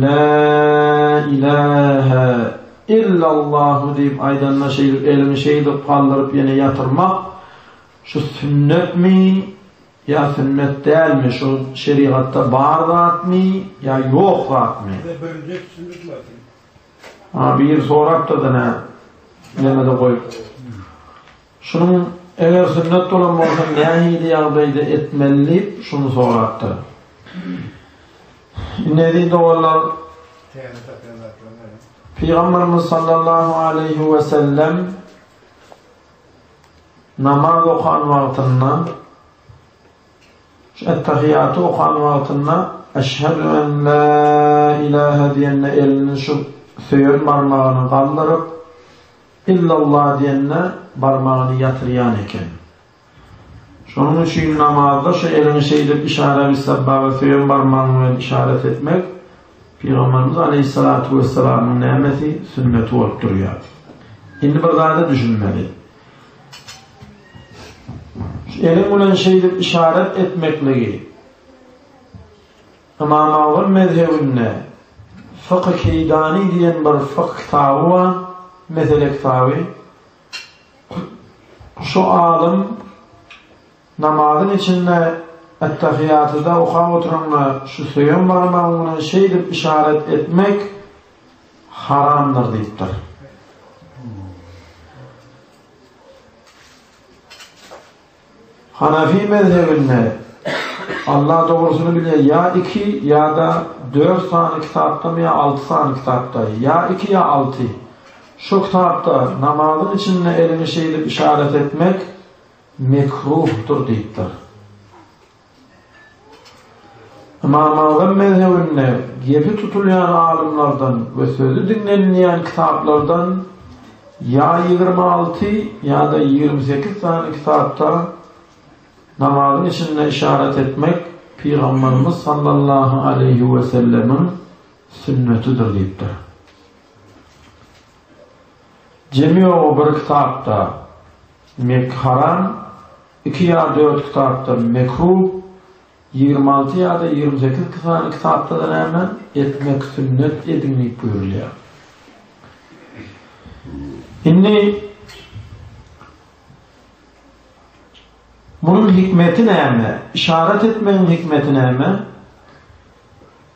La ilahe illallahu deyip aydanla elini şeydip kaldırıp yine yatırmak şu sünnet mi ya sünnet değil mi, şu şeriatta var zat mi ya yok zat mi? Bir sorak da ne demede koyup şunun eğer sünnet olan olsa nehiydi yağdaydı etmeli şunu soraktı. Ne deydi oğullar? Peygamberimiz sallallahu aleyhi ve sellem namaz okan vaktinde ettehiyatı okan vaktinde eşhedü en la ilahe diyenle elini şu söğün parmağını kaldırıp illallah diyenle parmağını yatıryan eken. Şunun için namazda şu elini şeydip işaret bir sabbağı söğün parmağını işaret etmek Peygamberimiz aleyhissalatu vesselam'ın nimeti sünneti olduruyor. Şimdi bir daha da düşünmeli. Elin ulan şeydip işaret etmekliği İmam-ı mezhebinde fıkh-ı keydani diyen bir fıkh kitabı var, mesele kitabı. Şu alim namazın içinde ettehiyatıda okan oturanla şu söğün parmağına şeydip işaret etmek haramdır deyiptir. Hanefi mezhebinde Allah doğrusunu biliyor. Ya 2 ya da 4 tane kitapta mı ya 6 tane kitapta. Ya 2 ya 6. Şu kitapta namazın içinde elini şeydip işaret etmek mekruhtur deyiptir. İmam-ı mezhebinde gibi tutulayan alimlerden ve sözü dinlenmeyen kitaplardan ya 26 ya da 28 tane kitapta namazın içinde işaret etmek Peygamberimiz sallallahu aleyhi ve sellemin sünnetidir deyiptir. Cemi o bir kitapta haram, 2 ya 4 kitapta mekruh, 26 ya da 28 tane kitapta da hemen etmek sünnet edinlik buyuruluyor. Şimdi bunun hikmeti ne mi? İşaret etmenin hikmeti ne mi?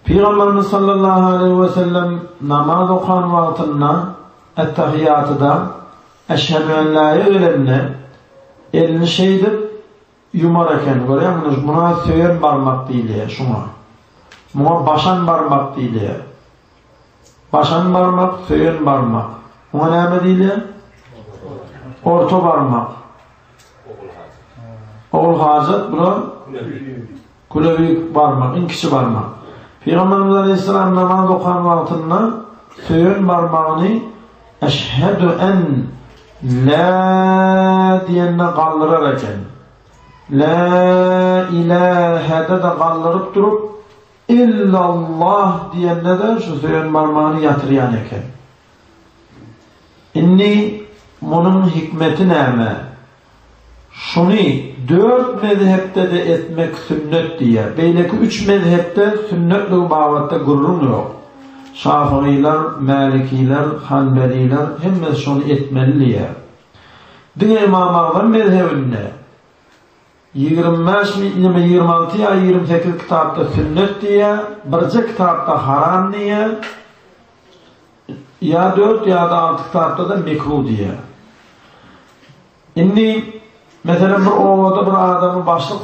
Peygamberimiz sallallahu aleyhi ve sellem namaz okan vaktinde ettehiyatıda eşhedü en la ilahe elini şeydip yumarken görüyor musunuz? Buna söğün parmak değil şuna. Buna başan parmak değil. Başan parmak, söğün parmak. Buna ne değil? Orta parmak. Oğul hazret buna kulevi parmak, inkisi parmak. Peygamberimiz aleyhisselam namaz okan vaktinde söğün parmağını eşhedü en la diyenine kaldırırken la ilahe'de de kaldırıp durup illallah diyenine de şu söğün parmağını yatıryan eken. İnni bunun hikmeti neyme? Şunu 4 mezhepte de etmek sünnet diye. Beyleki 3 mezhepte sünnetli bağlatta gururum yok. Şafiiler, Malikiler, Hanbeliler hemmet şunu etmeli diye. Diye İmam-ı mezhebinde 25 mi 26 ya 28 kitapta sünnet diye, birce kitapta haram diye, ya 4 ya da 6 kitapta da mekruh diye. Şimdi mesela bir ovada bir adamı başlık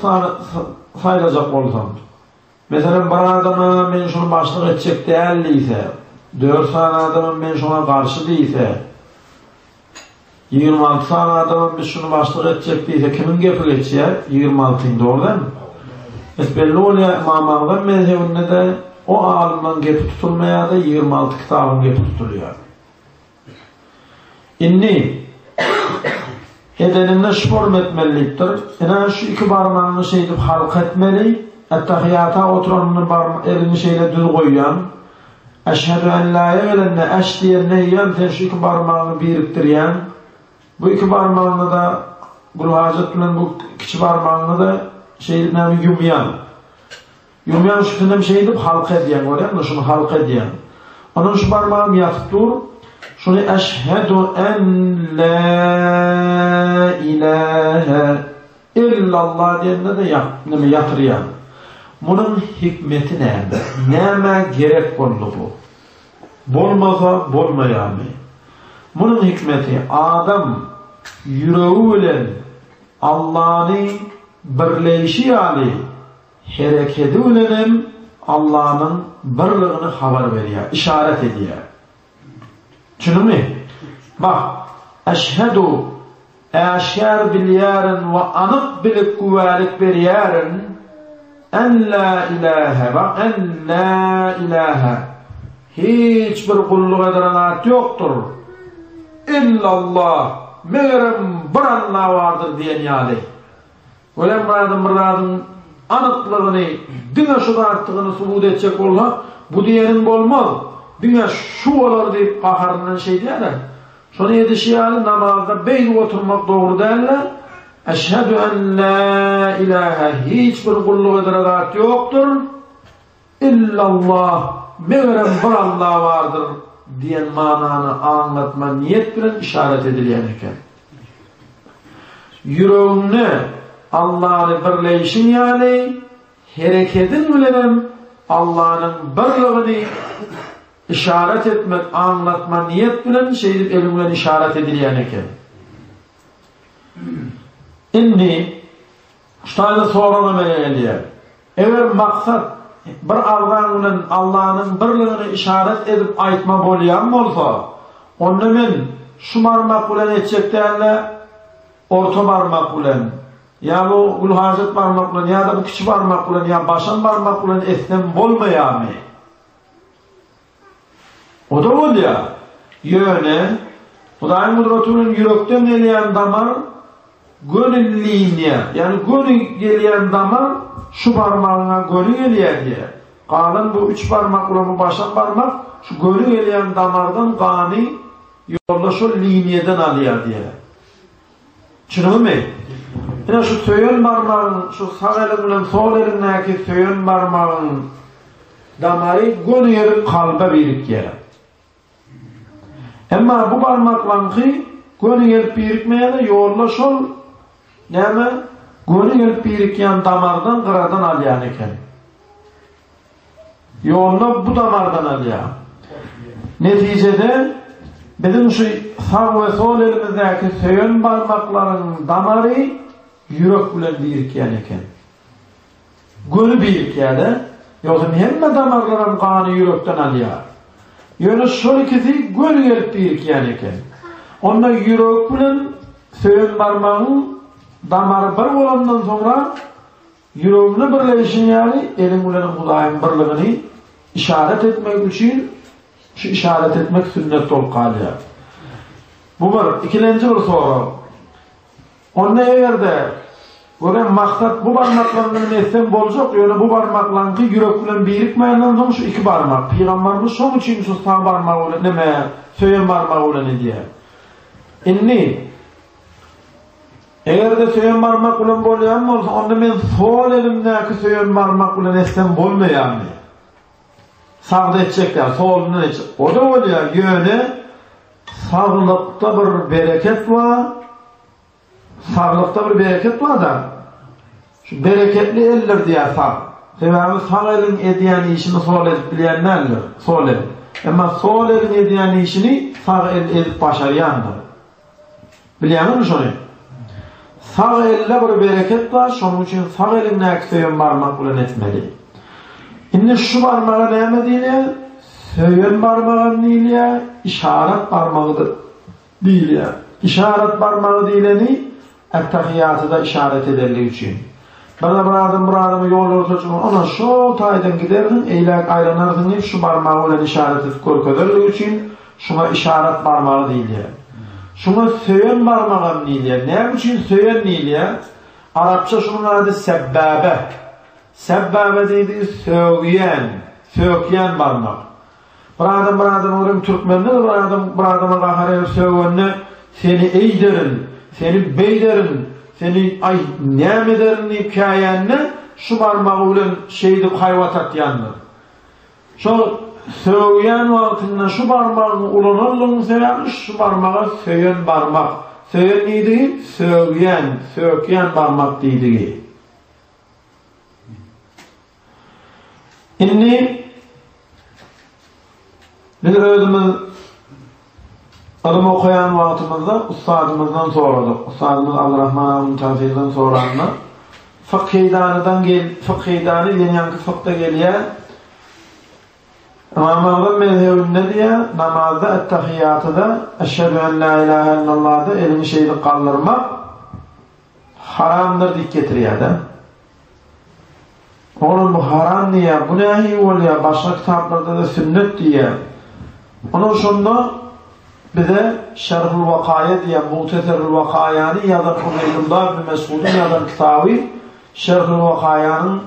sayılacak olsam, mesela bir adamı ben şunu başlık edecek değerliyse, 4 tane adamın ben şuna karşı değilse, 26 tane adamın biz şunu başlık edecek değilse, kimin gepil edeceği? 26'ın doğru değil mi? Belli oluyor İmam-ı mezhebinde de o alimden gepi tutulmaya da 26 kitabın gepi tutuluyor. İnni edeninde şuur etmeliliktir. İnan şu 2 parmağını şeydip halk etmeli, ettehiyata oturanını elini şeyle düz koyuyan, eşhedü en la ilahe eş diyen neyyen, sen şu 2 parmağını biriktiriyen, bu 2 parmağını da bu hacetle bu 2 parmağını da şeyle yumyan. Yürüyen üstüne bir şey edip halka ediyen var ya, şunu halka ediyen. Onun şu parmağım yatıp dur, şunu eşhedü en la ilahe illallah diyenle de yatırıyan. Bunun hikmeti nerede? Neme gerek oldu bu? Bolmasa bolmayanı. Bunun hikmeti adam yüreğiyle Allah'ın birleşi yani hareketi ile Allah'ın birliğini haber veriyor, işaret ediyor. Çünkü mi? Bak, eşhedü eşer bil yarın ve anık bilip kuvvelik bir yarın en la ilahe, bak en la ilahe, hiçbir kulluk eden at yoktur. İllallah, meğerim bir Allah vardır diyen yani. Öyle mıradın anıtlığını, dünya şu arttığını subut edecek olsa, bu diyenin olmaz. Dünya şu olur deyip kaharından şey diyorlar. Sonra yetişiyalı namazda beyin oturmak doğru derler. Eşhedü en la ilahe, hiçbir kulluk eden yoktur. İllallah, meğerim bir Allah vardır diyen mananı anlatma niyet bilen işaret edilen iken. Yüreğine Allah'ın birleşin yani hareketin bilen Allah'ın birliğini işaret etmek, anlatma niyet bilen şeydir elimden işaret edilen iken. İndi ustayla sorana meyeliye. Eğer maksat bir Allah'ın birliğini işaret edip aytma bolyan olsa, onu men şu parmak bilen etcek derler, orta parmak bilen, ya bu gulhazet parmak bilen, ya da bu küçük parmak bilen, ya başan parmak bilen etsem bolmayan mı? O da ol ya. Yöne, o da aynı Kudretullah yürekten gelen damar, gönülliyine, yani gönül gelen damar, şu parmağına gönül geliyor diye. Kalan bu üç parmakla bu başan parmak, şu gönül gelen damardan gani yolla şu liniyeden alıyor diye. Çünkü mi? Yine şu söyön parmağın, şu sağ elinle sol elindeki söyön parmağın damarı gönül kalbe birlik yere. Ama bu parmaklarını gönül birikmeye de yolla şu neyme? Gönül birikyen damardan kıradan alyan eken. Yolla bu damardan alyan. Neticede bizim şu sağ ve sol elimizdeki söyön parmakların damarı yürek bilen birikyen eken. Gönül birikyen de yoksa hemme damarların kanı yürekten alyan. Yani şu ikisi gönül birikyen eken. Onda yürek bilen söyön parmağın damarı bir olandan sonra yüreğine birleşin yani elim bilen Hudayın birliğini işaret etmek için şu işaret etmek sünnet ol kalıyor. Bu var. İkinci bir soru. Onda eğer de maksat bu parmaklarının etsem olacak yani bu parmaklarını yürek bilen birikmeyenden sonra şu iki parmak. Peygamberimiz son için şu sağ parmağı olan demeye söylen parmağı olan diye. İnni eğer de söylen parmak olan bolyan olsa onda men sol elimdeki söylen parmak olan etsem bolmayan mı? Sağda edecekler, solunu edecek. O da oluyor yöne sağlıkta bir bereket var. Sağlıkta bir bereket var da şu bereketli eller diye sağ. Sebebi sağ elin ediyen işini sol edip bilenlerdir. Sol el. Ama sol elin ediyen işini sağ el edip başarayandır. Biliyor musun şunu? Sağ elle bir bereket var. Şunun için sağ elimdeki söyün parmak bilen etmeli. Şimdi şu parmağa neyme söyün parmağın değil ya, işaret parmağıdır değil ya. İşaret parmağı değileni ettehiyatı da işaret ederliği için. Bana bir adamı yol orta ona şu taydan giderdin, eylek aylanırdın deyip şu parmağı olan işaret edip korkuderliği için şuna işaret parmağı değil ya. Şuna söyün parmağın değil ya. Ne için söyün değil ya? Arapça şunun adı sebbabe. Sebbabe dediği sökyen parmak. Bir adam olayım Türkmen'de de bir adama kaharayıp söğünne seni eğderin, seni beyderin, seni ay neyem ederin hikayenine şu barmağı bilen şeydi hayvatat yandı. Şu söyleyen vaktinde şu barmağını ulanırlığını söylemiş, şu barmağı söyleyen barmak. Söyleyen neydi? Söyleyen barmak deydi. İnni biz özümüz adım okuyan vaktimizde ustadımızdan soradık. Ustadımız Abdurrahman Abdül Tafir'den soranlar. Fıkh-ı yankı fıkhta geliyor. İmam-ı mezhebinde diye namazda ettehiyyatıda eşhedü en la ilahe illallah'da elini şeyde kaldırmak haramdır dik getiriyor da. Oğlum bu haram diye, bu nehi oluyor, başka kitaplarda da sünnet diye. Onun sonunda bize Şerh-ül Vakaya diye, Muhteserül Vakaya'nı yazan Umeylullah bin Mesud'un yazan kitabı Şerh-ül Vakaya'nın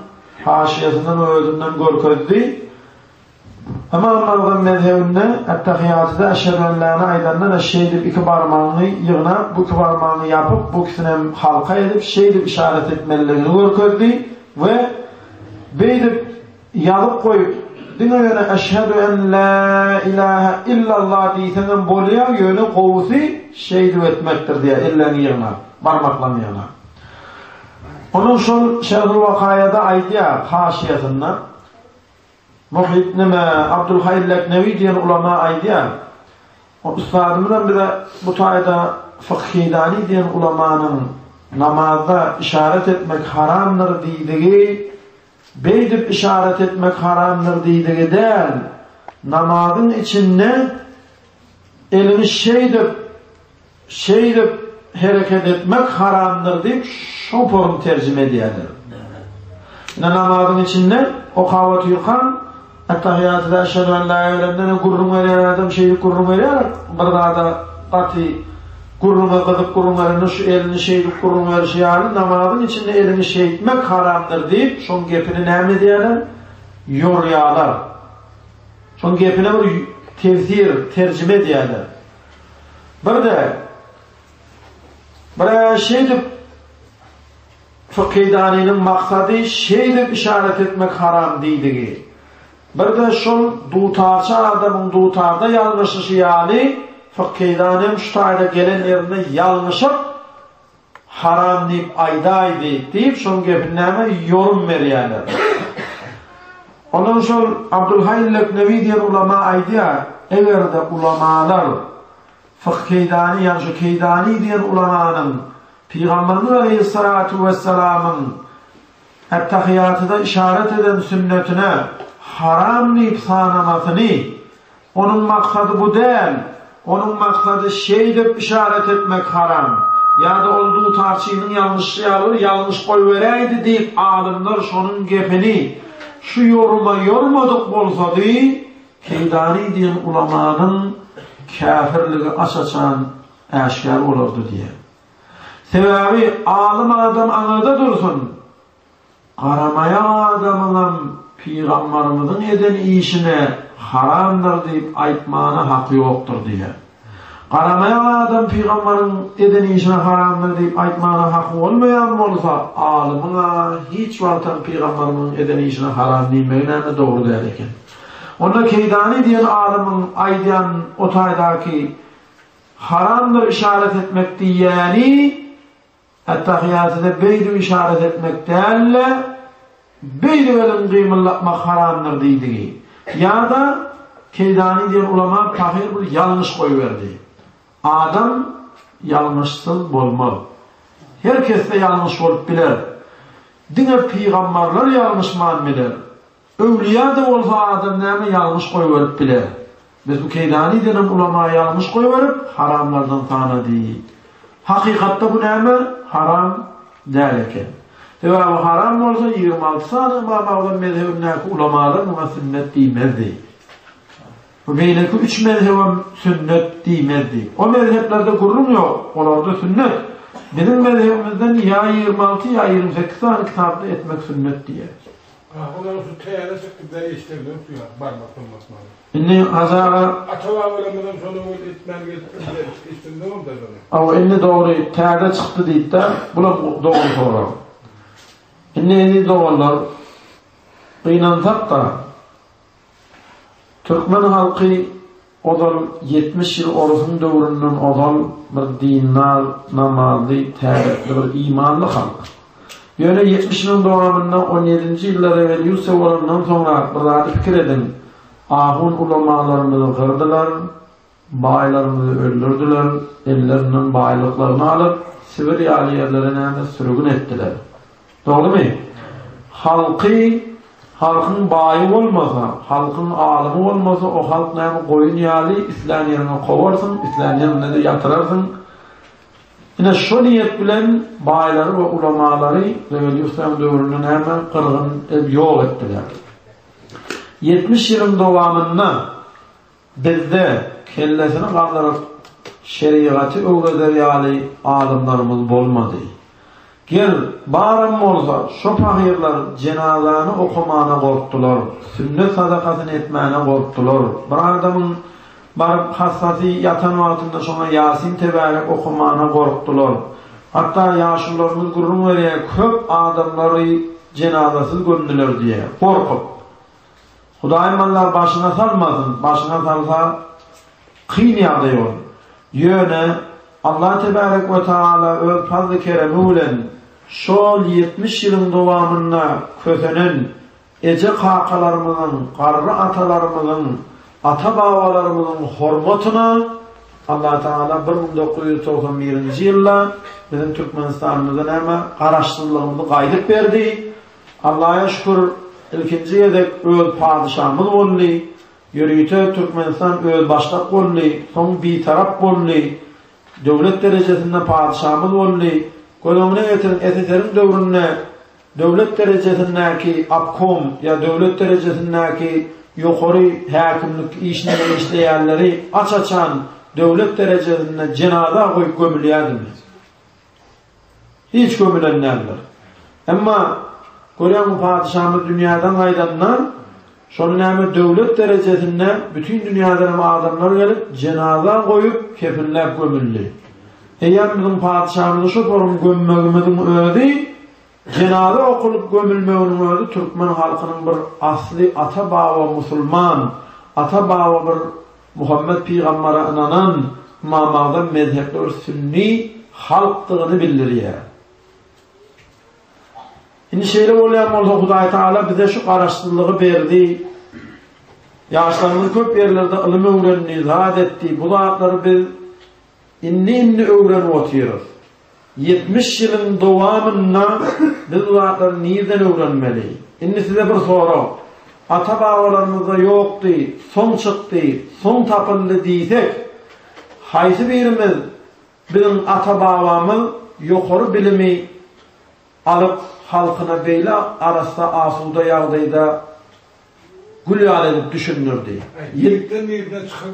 haşiyesinden ve özünden görkezdi. Ama onlardan mezhebinde ettehiyyatıda eşhedü en la'na aydandan eşşeydip iki parmağını yığına, bu iki parmağını yapıp bu ikisine halka edip şeydip işaret etmelerini görkezdi ve beydip yalıp koyup dine göre eşhedü en la ilahe illallah diysenen bolya yönü kovusu şeydip etmektir diye ellerini yığına, parmaklarını yığına. Onun son Şerh-ül Vakaya'da aydiya haşiyetinden Muhyiddin Abdülhayr Leknevi diyen ulama aydiya o üstadımdan bir de bu tayda Fıkh-ı diyen ulamanın namazda işaret etmek haramdır dediği beydip işaret etmek haramdır dediği değil namazın içinde elini şeydip hareket etmek haramdır deyip şu form tercüme ediyorlar. Namazın içinde o kavatı yukan Ettehiyyatıda eşhedü en la ilahe illallah gurrun veriyor adam şeylik gurrun veriyor. Burada katı gurruna kızıp gurrun veriyor. Şu elini şeylik gurrun veriyor. Yani namazın içinde elini şey etmek haramdır deyip son gepini ne diyorlar? Yoruyorlar. Son gepine bir tefsir, tercüme diyorlar. Burada şeylik Fıkh-ı maksadı şeylik işaret etmek haram değildir. Bir de şu dutarçı adamın dutarda yanlışışı yani Fıkh-ı şu tayda gelen yerine yanlışıp haram deyip aydaydı deyip son gepinleme yorum veriyorlar. Onun son Abdülhayr Leknevi diyen ulama aydiya everde ulamalar Fıkh-ı yani şu Keydani diyen ulamanın Peygamberimiz Aleyhissalatu Vesselam'ın ettehiyyatıda işaret eden sünnetine haram deyip sanamasını onun maksadı bu değil. Onun maksadı şey deyip işaret etmek haram. Ya da olduğu tarçının yanlışlığı alır, yanlış koy vereydi deyip alimler şunun gepini şu yoruma yormadık bolsa değil Keydani diyen ulamanın kafirliği açaçan eşkar olurdu diye. Sebebi alim adam anada dursun. Karamaya adamın Peygamberimizin eden işine haramdır deyip aytmana hakkı yoktur diye. Karamaya adam Peygamberin eden işine haramdır deyip aytmana hakkı olmayan olsa alimına hiç vartan Peygamberin eden işine haram demeyle doğru değil eken. Onda Keydani diyen alimin aydiyan o taydaki haramdır işaret etmek diyeni ettehiyyatıda beydu işaret etmek değerle beydu velin kıyımlatmak haramdır dediği. Ya da Keydani diyen ulama tahir bir yanlış koyuverdi. Adam yanlışsız olmalı. Herkes de yanlış olup bilir. Dine peygamberler yanlış bilir. Evliya da olsa adam neyme yanlış koyuverip bilir. Biz bu Keydani diyen ulama yanlış koyuverip haramlardan tanı değil. Hakikatte bu neyme haram değilken. Ve bu haram olsa 26 sene İmam-ı mezhebindeki ulamalar buna sünnet değmezdi. Bu beyleki 3 mezhebe sünnet değmezdi. O mezheplerde kurum yok. Onlarda sünnet. Bizim mezhebimizden ya 26 ya 28 tane kitapta etmek sünnet diye. Ondan şu teyada çıktıkları işlerden tutuyor. Barmak olmasın. İnni azara Atava öğrenmeden sonra o etmen geçtiğinde ne oldu? Ama inni doğru teyada çıktı deyip de buna doğru soralım. Neydi doğrular? Kıynansak da Türkmen halkı odal 70 yıl orasının dövründen odal bir dinler, namazı, tevhidli bir imanlı halk. Böyle 70 yılın doğamından 17. yıllar evvel Yusuf olanından sonra bir fikir edin. Ahun ulamalarımızı kırdılar, baylarımızı öldürdüler, ellerinden baylıklarını alıp Sibiryalı yerlerine sürgün ettiler. Doğru mu? Halkın bayi olmasa, halkın alımı olmasa o halk neymi koyun yali İslam yerine kovarsın, İslam yerine de yatırarsın. Yine şu niyet bilen bayileri ve ulamaları Revel Yusuf'un dövrünün hemen kırgın yok ettiler. 70 yılın devamında bizde kellesini kaldırıp şeriatı öğreteriyali alimlerimiz olmadı. Gel bağırım olsa şu fakirler cenazanı okumana korktular, sünnet sadakasını etmene korktular. Bir adamın barıp hassasi yatan altında sonra Yasin tebarek okumana korktular. Hatta yaşlılarımız gururun veriye köp adamları cenazasız göndüler diye korkup. Hudaymanlar başına salmasın, başına salsa kıynıyadıyor. Yöne Allah tebarek ve teala öz fazl-ı keremiyle şol 70 yılın devamında kösenen ece kakalarımızın, karrı atalarımızın, ata babalarımızın hormatına Allah Teala 1991 yılda bizim Türkmenistan'ımızın hemen araştırılığımızı kaydık verdi. Allah'a şükür ilkinci yedek öz padişahımız oldu. Yürüyte Türkmenistan öz başlık oldu. Son bir taraf oldu. Devlet derecesinde padişahımız oldu. Kolomuna getirin Eteter'in dövründe devlet derecesindeki apkom ya devlet derecesindeki yukarı hakimlik işine işleyenleri açan devlet derecesinde cenaze koyup gömülüyordunuz. Hiç gömülenlerdir. Ama görüyor padişahımız dünyadan aydanlar şunun hemen devlet derecesinde bütün dünyadan adamlar gelip cenaze koyup kefirler gömüldü. Bizim padişahımızı şu forum gömmegimizin ödü, cenaze okulup gömülmeğinin ödü Türkmen halkının bir asli ata baba Müslüman, ata baba bir Muhammed Peygamber'e inanan mamada mezhepler sünni halktığını bildiriyor. Şimdi şeyle olayan olsa Huday Teala bize şu araştırılığı verdi. Yaşlarımız köp yerlerde ilmi öğrenmeyi zat etti. Bu zatları biz inni öğrenip otuyoruz. 70 yılın devamında biz bu zatları nereden öğrenmeliyiz? Şimdi size bir soru. Ata babalarımızda yoktu, son çıktı, son tapıldı diysek, haysi birimiz bizim ata babamız yukarı bilimi alıp halkına beyle arasında asuda yağdayda gülüyal edip düşünürdü. Yedikten nereden çıkan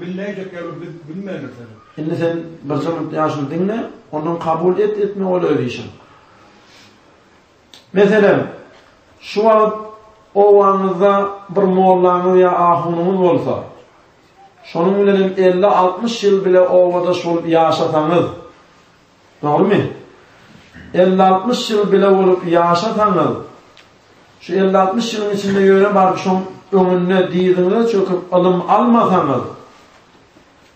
bilmeyecek ya bilmeyenler. Şimdi sen bir zaman yaşını dinle, onun kabul etme öyle ödeyişin. Mesela şu an ovanızda bir moğullarınız ya ahunumuz olsa, şunun bile 50-60 yıl bile ovada şol yaşatanız, doğru mu? 50-60 yıl bile olup yaşatanız, şu 50-60 yılın içinde yöre barıp şun önüne diydiğinizde çöküp alım almasanız,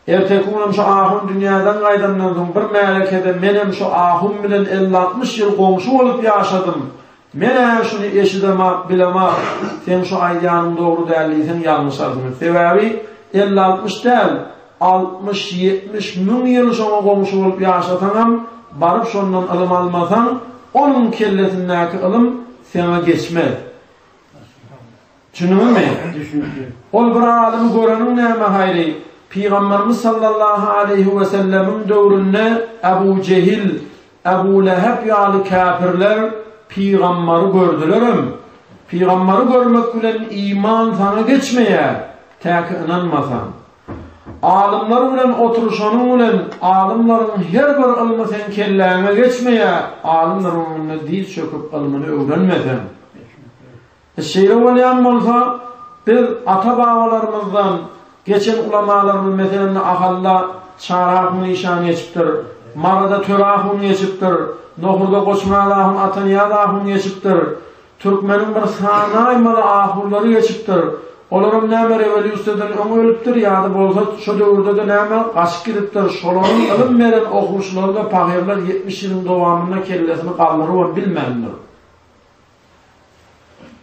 erteki günüm şu ahun dünyadan kaydandan bir melekede menem şu ahun bilen 50-60 yıl komşu olup yaşadım. Mene şunu eşidemek, bilemek, sen şu ayyanın doğru değerliysen yanlış arzunuz. Sebebi 50-60 değil, 60-70 bin yıl şuna komşu olup yaşatanam, barıp şundan alım almasan, onun kellesindeki alım sana geçmez. Çünkü mi? Ol bir alımı görenin neyme hayri? Peygamberimiz sallallahu aleyhi ve sellemin dövründe Ebu Cehil, Ebu Leheb yağlı kafirler Peygamberi gördülerim. Peygamberi görmek bilen iman sana geçmeye, tek inanmasan. Alimler bilen oturuşanın bilen, alimlerin her bir ilmi sen kelleğine geçmeye, alimlerin önüne diz çöküp ilmini öğrenmeden. Şeyle olayan olsa, biz ata babalarımızdan, geçen ulamalarımız mesela ahalla çarağını işan geçiptir. marada törahun geçiptir, nohurda koçmalahun ataniyadahun geçiptir, Türkmenin bir sanaymalı ahurları geçiptir. Olarım nämer evveli üsteden öň ölüpdir ýa-da bolsa şo döwürde de nämer gaçyp gidipdir. Şolaryň ilim beren okuwçylary da paýarlar 70 ýylyň dowamynda kellesini galdyryp bilmändir.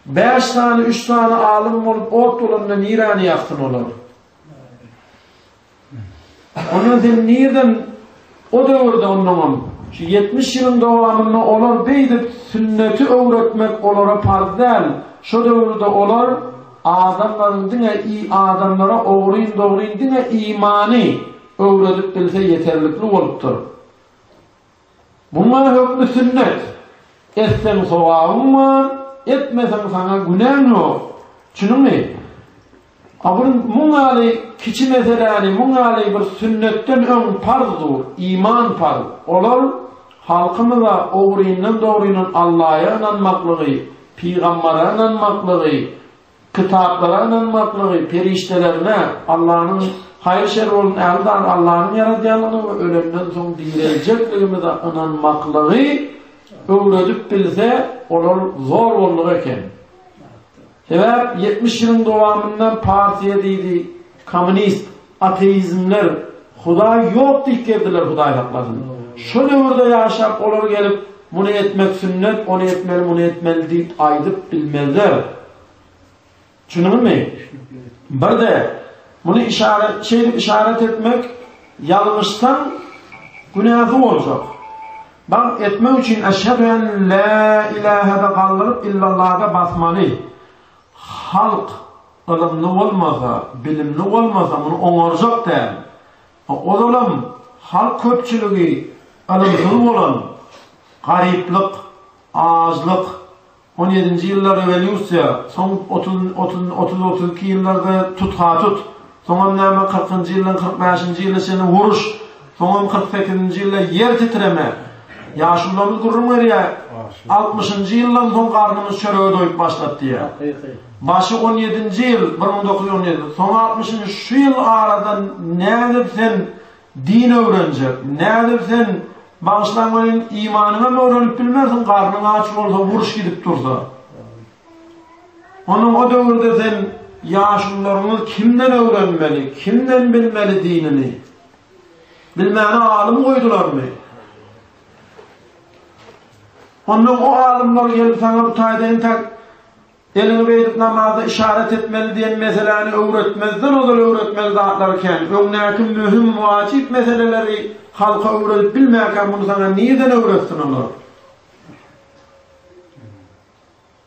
5 tane 3 tane alim bolup ot dolanynda nirany ýaksyn olar. Onu sen nirden o döwürde ondan şu 70 ýylyň dowamynda olar beýdip sünneti öwretmek olara farz däl. Şo döwürde olar adamların dine adamlara oğruyun dine imani öğretip bilse yeterlikli olupdur. Bunlar hükmü sünnet. Etsen sovabın var, etmesen sana günahın yok. Çünkü mi? Bunları kiçi meseleni, bunları bir sünnetten ön parzdur, iman parz. Olar halkımıza oğruyundan Allah'a inanmaklığı, Peygamber'e inanmaklığı, kitaplara inanmaklığı, periştelerine, Allah'ın hayır şer olun elden, Allah'ın yaradyanlığını ve ölümden son diyilecekliğimize inanmaklığı öğretip bilse olur zor olur eken. Sebep 70 yılın dovamından partiye deydi, komünist, ateizmler, Huda yok deyip geldiler Huda'yı hakladın. Şu dövrde yaşap olur gelip, bunu etmek sünnet, onu etmeli, bunu etmeli deyip aydıp bilmezler. Çünkü mi? Bir de bunu işaret etmek yanlıştan günahı olacak. Bak etmek için eşhedü en la ilahe de kaldırıp illallah'a basmalı. Halk ılımlı olmasa, bilimli olmasa bunu onaracak der. O zaman halk köpçülüğü ılımlı olan gariplik, azlık, 17. yıllar evveli Rusya, son 30-32 yıllarda tut, sonra 40. yıldan 45. yılda seni vuruş, sonra 48. yılda yer titreme, yaşlılarımız gururlar ya, 60. yıldan son karnımız çöreğe doyup başlattı ya. Başı 17. yıl, 1917, sonra 60. şu yıl aradan ne edip sen din öğrenecek, ne edip sen bağışlanmanın imanına mı öğrenip bilmezsin, karnın açık olsa, vuruş gidip dursa. Onun o dövrde sen yaşlılarımız kimden öğrenmeli, kimden bilmeli dinini? Bilmeyene alim koydular mı? Onun o alimler gelip sana bu tayden tak, elini verip namazda işaret etmeli diyen meseleni öğretmezden o da öğretmeli dağıtlarken, önlerki mühim, vacip meseleleri halka öğretip bilmeyken bunu sana niyeden öğretsin onlar?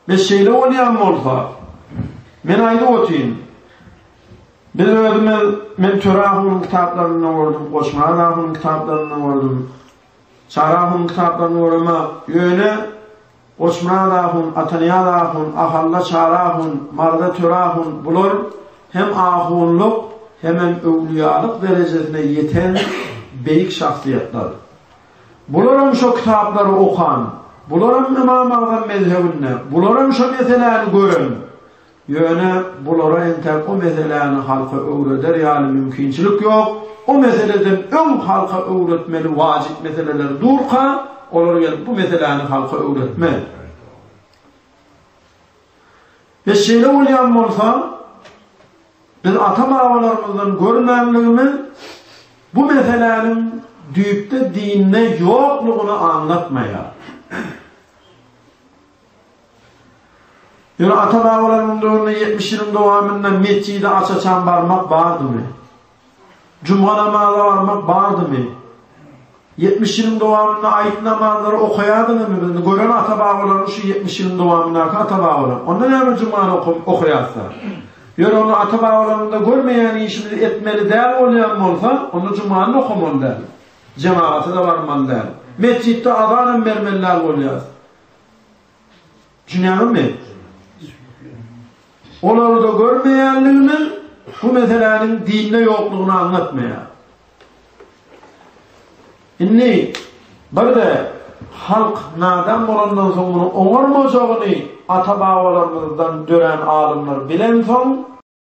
Ve şeyle oynayan mı olsa, ben ayda otayım. Biz özümüz, ben Törahun'un kitaplarından vurdum, Koçmalahun'un kitaplarından vurdum, Çarahun'un kitaplarından vurma yöne, Koçmalahun, Ataniyalahun, Ahalla Çarahun, Marda Törahun bulur, hem ahunluk hem evliyalık derecesine yeten beyik şahsiyetler. Bulurum şu kitapları okan, bulurum İmam Azam mezhebine, bulurum şu meselelerini görün. Yöne bulara enter o meselelerini halka öğreder yani mümkünçülük yok. O meseleden ön halka öğretmeli vacip meseleleri durka, olur gelip bu meselelerini halka öğretme. Ve şeyle olayan olsa, biz ata-babalarımızdan görmenliğimiz, bu meselelerin düyüpte dinine yokluğunu anlatmaya. Yani ata-babalarımın doğruna 70 yılın doğamında mescidi açaçan varmak vardı mı? Cuma namazı varmak vardı mı? 70 yılın doğamında ayet namazları okuyadı mı? Gören ata-babalarım şu 70 yılın doğamında ata-babalarım. Ondan hemen Cuma'nı okuyarsa. Yani onu ata-babalarımda görmeyen işimizi etmeli değil olayan olsa, onu Cuma'nın okumalı değil. Cemaate de varmalı değil. Mescitte adanın vermeliler oluyor. Düşünüyor mi? Onları da görmeyenliğini bu meselenin dinine yokluğunu anlatmaya. Şimdi bir de halk nadan olandan sonra onarmayacağını ata-babalarımızdan dönen alimler bilen son